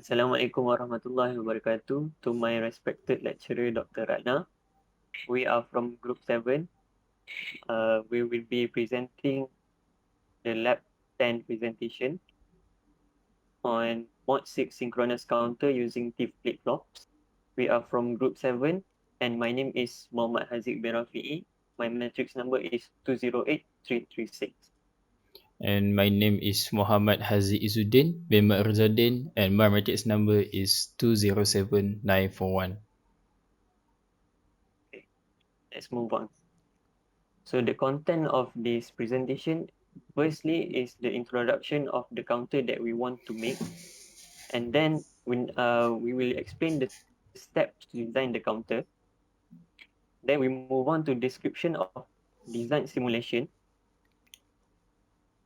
Assalamualaikum warahmatullahi wabarakatuh. To my respected lecturer, Dr. Ratna. We are from Group 7. We will be presenting the Lab 10 presentation on Mod 6 Synchronous Counter using TIFF flip-flops. We are from Group 7 and my name is Muhammad Haziq bin Rafi'i. My matrix number is 208336. And my name is Muhammad Hazi Izzuddin bin Ma'ruzuddin and my matrix number is 207941. Okay, let's move on. So the content of this presentation, firstly, is the introduction of the counter that we want to make. And then we will explain the steps to design the counter. Then we move on to description of design simulation,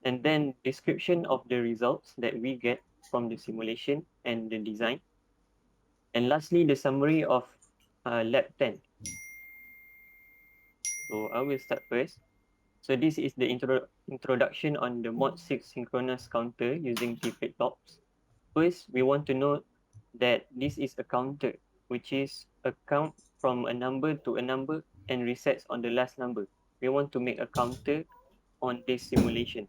and then description of the results that we get from the simulation and the design. And lastly, the summary of Lab 10. So I will start first. So this is the introduction on the Mod 6 synchronous counter using T flip-flops. First, we want to know that this is a counter, which is a count from a number to a number and resets on the last number. We want to make a counter on this simulation.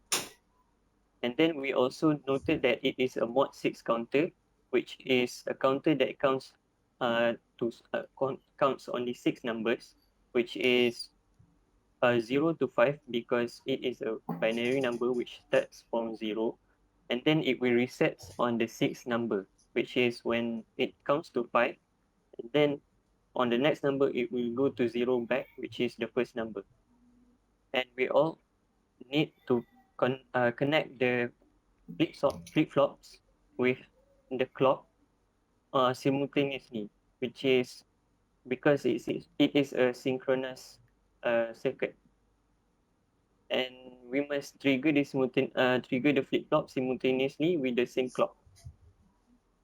And then we also noted that it is a mod 6 counter, which is a counter that counts counts only 6 numbers, which is 0 to 5 because it is a binary number which starts from 0, and then it will resets on the 6th number, which is when it counts to 5, and then on the next number it will go to 0 back, which is the first number. And we all need to connect the flip-flops with the clock simultaneously, which is because it is a synchronous circuit, and we must trigger the flip-flop simultaneously with the same clock.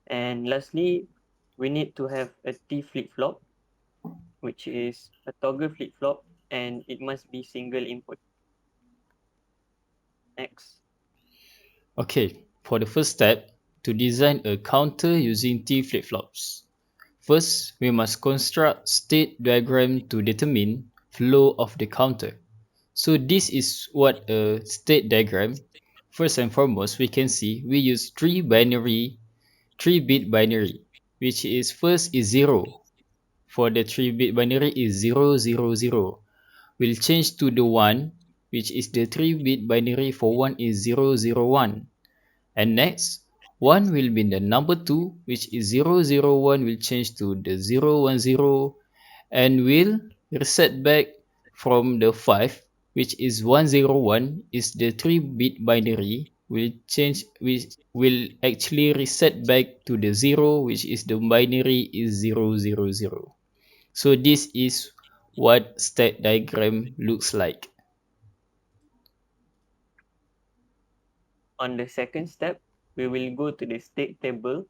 And lastly, we need to have a T flip-flop, which is a toggle flip-flop, and it must be single input. Next. Okay, for the first step, to design a counter using T flip-flops. First, we must construct state diagram to determine flow of the counter. So this is what a state diagram. First and foremost, we can see we use 3-bit binary, which is first is 0. For the 3-bit binary is 000. We'll change to the 1, which is the 3-bit binary for 1 is 001. And next, 1 will be the number 2, which is 001 will change to the 010, and will reset back from the 5, which is 101 is the 3-bit binary, will change, which will actually reset back to the 0, which is the binary is 000. So this is what state diagram looks like. On the second step, we will go to the state table.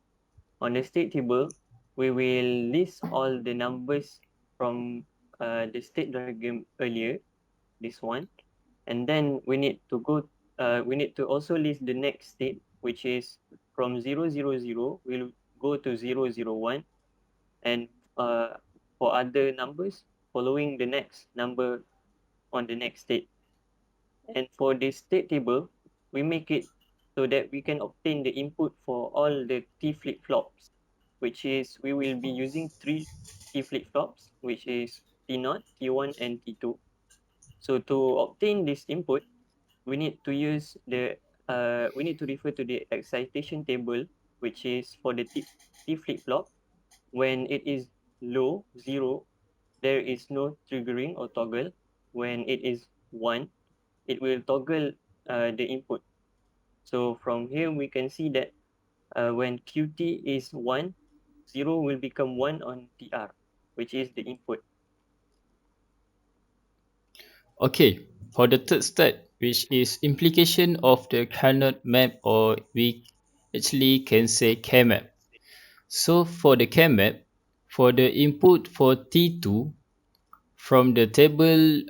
On the state table, we will list all the numbers from the state diagram earlier, this one, and then we need to also list the next state, which is from 000 we'll go to 001, and for other numbers following the next number on the next state. And for this state table, we make it so that we can obtain the input for all the T flip-flops, which is we will be using 3 T flip-flops, which is T0, T1, and T2. So to obtain this input, we need to refer to the excitation table, which is for the T flip-flop. When it is low, 0, there is no triggering or toggle. When it is 1, it will toggle the input. So from here, we can see that when QT is 1, 0 will become 1 on TR, which is the input. Okay, for the third step, which is implication of the Carnot map, or we actually can say K-map. So for the K-map, for the input for T2 from the table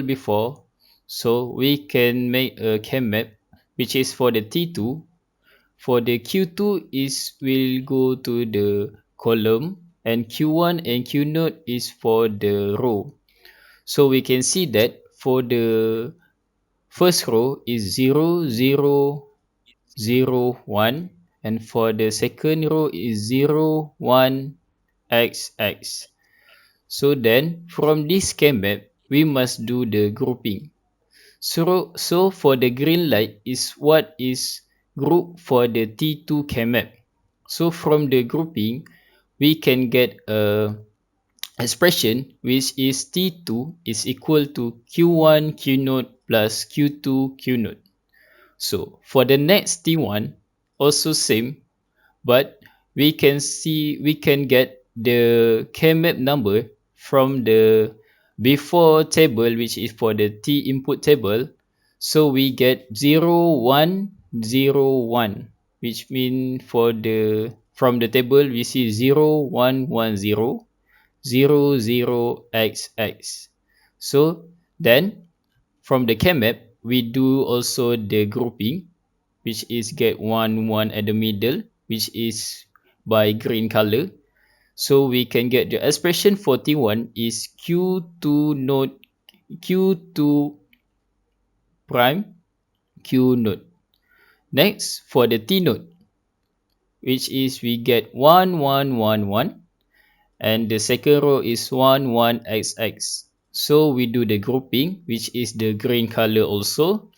before, so we can make a K-map which is for the T2. For the Q2 is will go to the column, and Q1 and Q node is for the row. So we can see that for the first row is 0, 0, 0, 1, and for the second row is 0, 1, x, x. So then from this K-map, we must do the grouping. So for the green light is what is group for the T2 K-map. So from the grouping, we can get a expression which is T2 is equal to Q1 Q node plus Q2 Q node. So for the next T1, also same, but we can get the K-map number from the before table, which is for the T input table. So we get 0101, which mean for the from the table we see 0110 00xx. So then from the K-map we do also the grouping, which is get 1 1 at the middle, which is by green color. So we can get the expression for T1 is Q2 node Q2 prime Q node. Next for the T node, which is we get 1 1 1 1, and the second row is 1 1 xx. So we do the grouping, which is the green color also,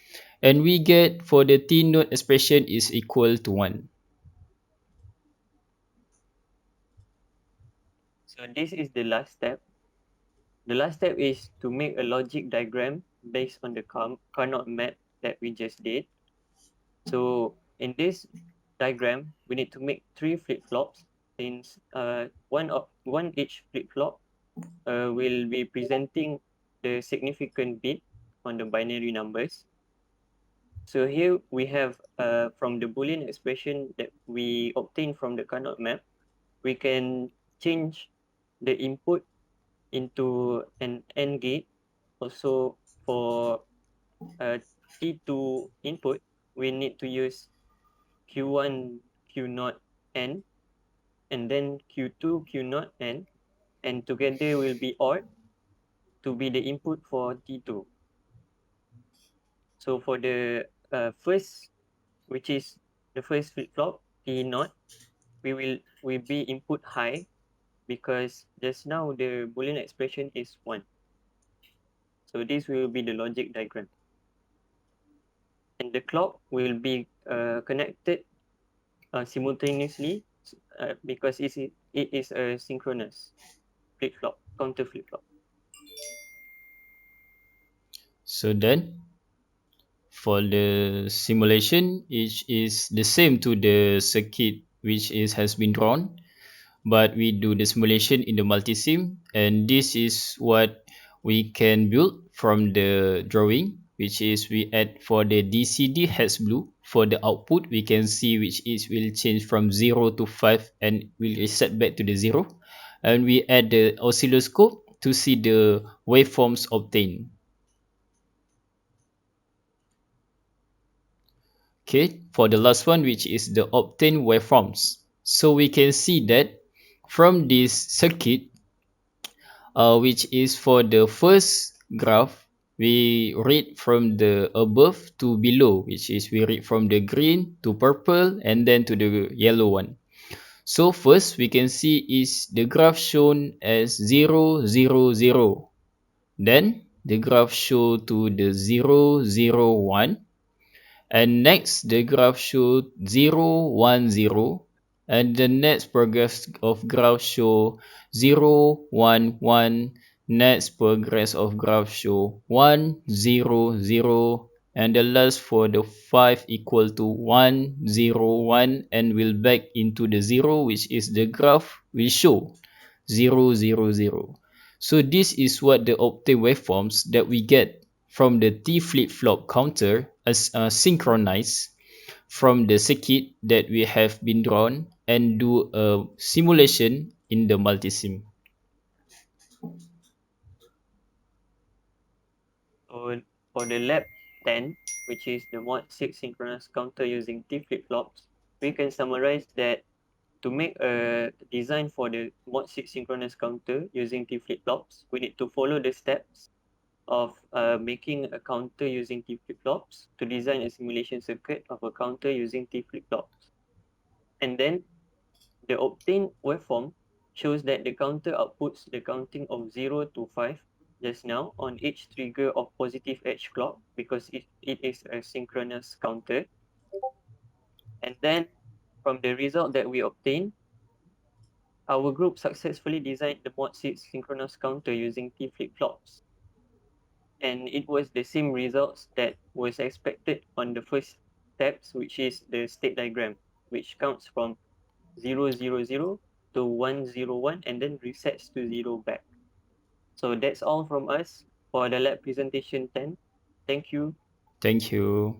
and we get for the T node expression is equal to 1. So this is the last step. The last step is to make a logic diagram based on the Carnot map that we just did. So in this diagram, we need to make 3 flip-flops, since one each flip-flop will be presenting the significant bit on the binary numbers. So here we have from the Boolean expression that we obtained from the Carnot map, we can change the input into an AND gate. Also for T2 input, we need to use Q1 Q0 N, and then Q2 Q0 N, and together will be OR to be the input for T2. So for the first, which is the first flip-flop, T0, we be input high, because just now the Boolean expression is 1. So this will be the logic diagram. And the clock will be connected simultaneously because it is a synchronous flip-flop, counter flip-flop. So then for the simulation, it is the same to the circuit which is has been drawn, but we do the simulation in the multisim, and this is what we can build from the drawing, which is we add for the DCD hex blue. For the output, we can see which is will change from 0 to 5 and will reset back to the 0, and we add the oscilloscope to see the waveforms obtained. Okay, for the last one, which is the obtained waveforms. So we can see that from this circuit, which is for the first graph, we read from the above to below, which is we read from the green to purple and then to the yellow one. So first we can see is the graph shown as 0 0 0. Then the graph show to the 0 0 1. And next the graph show 0 1 0, and the next progress of graph show 0 1 1, next progress of graph show 1 0 0, and the last for the 5 equal to 1 0 1, and will back into the 0, which is the graph will show 0 0 0. So this is what the octave waveforms that we get from the T flip-flop counter as synchronized from the circuit that we have been drawn and do a simulation in the multisim. So for the lab 10, which is the mod 6 synchronous counter using T flip-flops, we can summarize that to make a design for the mod 6 synchronous counter using T flip-flops, we need to follow the steps of making a counter using T flip-flops to design a simulation circuit of a counter using T flip-flops. And then the obtained waveform shows that the counter outputs the counting of 0 to 5 just now on each trigger of positive edge clock because it is a synchronous counter. And then from the result that we obtain, our group successfully designed the mod 6 synchronous counter using T flip-flops. And it was the same results that was expected on the first steps, which is the state diagram, which counts from 000 to 101 and then resets to 0 back. So that's all from us for the lab presentation 10. Thank you. Thank you.